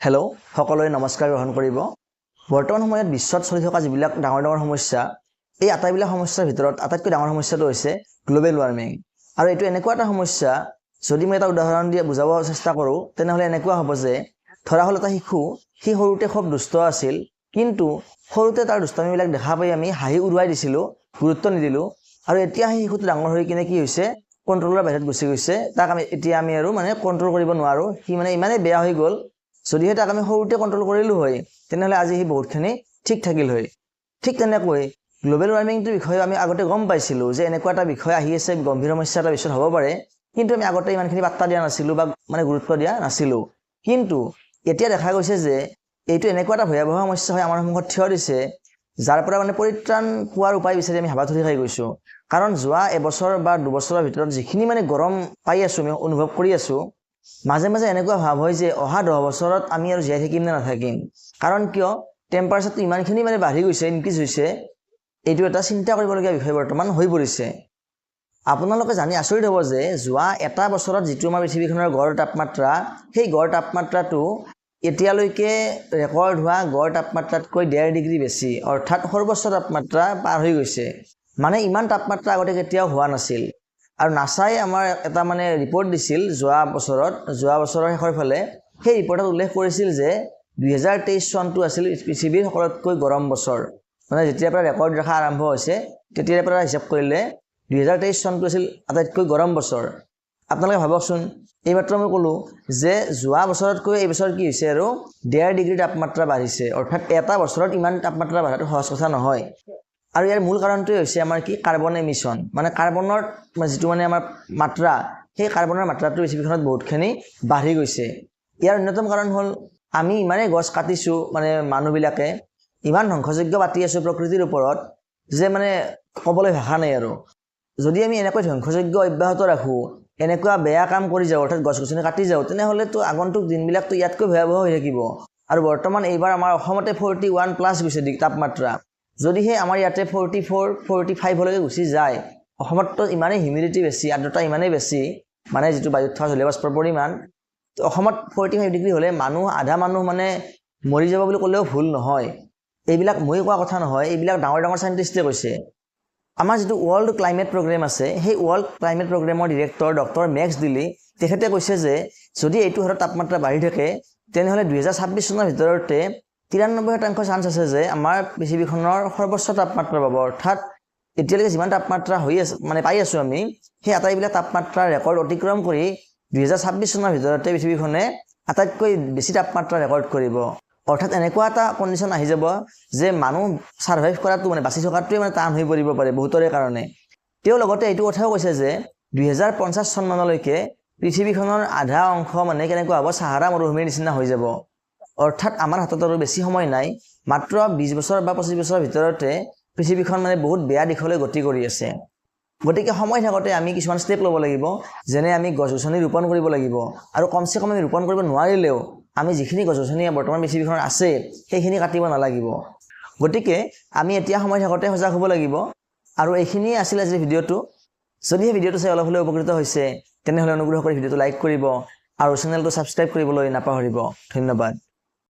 Hello' সকলোৱে নমস্কাৰ গ্ৰহণ কৰিব। বৰ্তমান সময়ত বিশ্বত চলি থকা যিবিলাক ডাঙৰ সমস্যা, এই আটাইবিলাক সমস্যাৰ ভিতৰত আটাইতকৈ ডাঙৰ সমস্যাটো হৈছে গ্লোবেল ৱাৰ্মিং। আৰু এইটো এনেকুৱা এটা সমস্যা, যদি মই এটা উদাহৰণ দি বুজাব চেষ্টা কৰোঁ, তেনেহ'লে এনেকুৱা হ'ব যে ধৰা হ'ল এটা শিশু, সি সৰুতে খুব দুষ্ট আছিল, কিন্তু সৰুতে তাৰ দুষ্টামিবিলাক দেখা পাই আমি হাঁহি উৰুৱাই দিছিলোঁ, গুৰুত্ব নিদিলোঁ। আৰু এতিয়া সেই শিশুটো ডাঙৰ হৈ কিনে কি হৈছে, কণ্ট্ৰলৰ বাহিৰত গুচি গৈছে। তাক এতিয়া আমি আৰু কণ্ট্ৰল কৰিব নোৱাৰোঁ। সি ইমানেই বেয়া হৈ গ'ল, যদিহে তাক আমি সৰুতে কণ্ট্ৰল কৰিলোঁ হয়, তেনেহ'লে আজি সি বহুতখিনি ঠিক থাকিল হয়। ঠিক তেনেকৈ গ্লোবেল ৱাৰ্মিংটোৰ বিষয়ে আমি আগতে গম পাইছিলোঁ যে এনেকুৱা এটা বিষয় আহি আছে, গম্ভীৰ সমস্যা এটা পিছত হ'ব পাৰে, কিন্তু আমি আগতে ইমানখিনি পাত্তা দিয়া নাছিলোঁ বা গুৰুত্ব দিয়া নাছিলোঁ। কিন্তু এতিয়া দেখা গৈছে যে এইটো এনেকুৱা এটা ভয়াৱহ সমস্যা হৈ আমাৰ সন্মুখত থিয় দিছে, যাৰ পৰা পৰিত্ৰাণ পোৱাৰ উপায় বিচাৰি আমি হাবাথুৰি খাই গৈছোঁ। কাৰণ যোৱা এবছৰ বা দুবছৰৰ ভিতৰত যিখিনি গৰম পাই আছোঁ, আমি অনুভৱ কৰি আছোঁ, মাজে মাজে এনেকুৱা ভাৱ হয় যে অহা 10 বছৰত আমি আৰু জীয়াই থাকিম নে নাথাকিম। কাৰণ কিয় টেম্পাৰেচাৰটো ইমানখিনি বাঢ়ি গৈছে, ইনক্ৰিজ হৈছে। এইটো এটা চিন্তা কৰিবলগীয়া বিষয় বৰ্তমান হৈ পৰিছে। আপোনালোকে জানি আচৰিত হ'ব যে যোৱা এটা বছৰত যিটো আমাৰ পৃথিৱীখনৰ গড় তাপমাত্ৰা, সেই গড় তাপমাত্ৰাটো এতিয়ালৈকে ৰেকৰ্ড হোৱা গড় তাপমাত্ৰাতকৈ 1.5 ডিগ্ৰী বেছি, অৰ্থাৎ সৰ্বোচ্চ তাপমাত্ৰা পাৰ হৈ গৈছে। ইমান তাপমাত্ৰা আগতে কেতিয়াও হোৱা নাছিল। আৰু নাছাই আমাৰ এটা ৰিপৰ্ট দিছিল যোৱা বছৰৰ শেষৰ ফালে। সেই ৰিপৰ্টত উল্লেখ কৰিছিল যে 2023 চনটো আছিল পৃথিৱীৰ সকলোতকৈ গৰম বছৰ। যেতিয়াৰ পৰা ৰেকৰ্ড ৰখা আৰম্ভ হৈছে, তেতিয়াৰ পৰা হিচাপ কৰিলে 2023 চনটো আছিল আটাইতকৈ গৰম বছৰ। আপোনালোকে ভাবকচোন, এইমাত্ৰ মই ক'লোঁ যে যোৱা বছৰতকৈ এই বছৰ কি হৈছে, আৰু 1.5 ডিগ্ৰী তাপমাত্ৰা বাঢ়িছে। অৰ্থাৎ এটা বছৰত ইমান তাপমাত্ৰা বাঢ়াটো সহজ কথা নহয়। আৰু ইয়াৰ মূল কাৰণটোৱে হৈছে আমাৰ কাৰ্বন এমিশ্যন। কাৰ্বনৰ যিটো আমাৰ মাত্ৰা, সেই কাৰ্বনৰ মাত্ৰাটো পৃথিৱীখনত বহুতখিনি বাঢ়ি গৈছে। ইয়াৰ অন্যতম কাৰণ হ'ল আমি ইমানেই গছ কাটিছোঁ, মানুহবিলাকে ইমান ধ্বংসযজ্ঞ পাতি আছোঁ প্ৰকৃতিৰ ওপৰত যে ক'বলৈ ভাষা নাই। আৰু যদি আমি এনেকৈ ধ্বংসযজ্ঞ অব্যাহত ৰাখোঁ, এনেকুৱা বেয়া কাম কৰি যাওঁ, অৰ্থাৎ গছ গছনি কাটি যাওঁ, তেনেহ'লেতো আগন্তুক দিনবিলাকতো ইয়াতকৈ ভয়াৱহ হৈ থাকিব। আৰু বৰ্তমান এইবাৰ আমাৰ অসমতে 41+ গৈছে তাপমাত্ৰা। যদিহে আমাৰ ইয়াতে 44, 45লৈকে গুচি যায়, অসমততো ইমানেই হিউমিডিটি বেছি, আৰ্দ্ৰতা ইমানেই বেছি, যিটো বায়ুত থকা জলীয় বাষ্পৰ পৰিমাণ, অসমত 45 ডিগ্ৰী হ'লে আধা মানুহ মৰি যাব বুলি ক'লেও ভুল নহয়। এইবিলাক মই কোৱা কথা নহয়, এইবিলাক ডাঙৰ চাইণ্টিষ্টে কৈছে। আমাৰ যিটো ৱৰ্ল্ড ক্লাইমেট প্ৰগ্ৰেম আছে, সেই ৱৰ্ল্ড ক্লাইমেট প্ৰগ্ৰেমৰ ডিৰেক্টৰ ডক্টৰ মেক্স দিলি, তেখেতে কৈছে যে যদি এইটো হাৰত তাপমাত্ৰা বাঢ়ি থাকে, তেনেহ'লে 2026 চনৰ ভিতৰতে 93% চান্স আছে যে আমাৰ পৃথিৱীখনৰ সৰ্বোচ্চ তাপমাত্ৰা পাব। অৰ্থাৎ এতিয়ালৈকে যিমান তাপমাত্ৰা হৈ আছে পাই আছোঁ আমি, সেই আটাইবিলাক তাপমাত্ৰাৰ ৰেকৰ্ড অতিক্ৰম কৰি 2026 চনৰ ভিতৰতে পৃথিৱীখনে আটাইতকৈ বেছি তাপমাত্ৰা ৰেকৰ্ড কৰিব। অৰ্থাৎ এনেকুৱা এটা কণ্ডিশ্যন আহি যাব যে মানুহ ছাৰ্ভাইভ কৰাটো বাচি থকাটোৱে টান হৈ পৰিব পাৰে বহুতৰে কাৰণে। তেওঁ লগতে এইটো কথাও কৈছে যে 2050 চনমানলৈকে পৃথিৱীখনৰ আধা অংশ কেনেকুৱা হ'ব, চাহাৰা মৰুভূমিৰ নিচিনা হৈ যাব। অৰ্থাৎ আমাৰ হাতত আৰু বেছি সময় নাই, মাত্ৰ 20 বছৰ বা 25 বছৰৰ ভিতৰতে পৃথিৱীখন বহুত বেয়া দিশলৈ গতি কৰি আছে। গতিকে সময় থাকোঁতে আমি কিছুমান ষ্টেপ ল'ব লাগিব, যেনে আমি গছ গছনি ৰোপণ কৰিব লাগিব। আৰু কমচে কম আমি ৰোপণ কৰিব নোৱাৰিলেও আমি যিখিনি গছ গছনি বৰ্তমান পৃথিৱীখনত আছে, সেইখিনি কাটিব নালাগিব। গতিকে আমি এতিয়া সময় থাকোঁতে সজাগ হ'ব লাগিব। আৰু এইখিনিয়ে আছিল আজিৰ ভিডিঅ'টো। যদি সেই ভিডিঅ'টো চাই অলপ হ'লেও উপকৃত হৈছে, তেনেহ'লে অনুগ্ৰহ কৰি ভিডিঅ'টো লাইক কৰিব আৰু চেনেলটো ছাবস্ক্ৰাইব কৰিবলৈ নাপাহৰিব। ধন্যবাদ।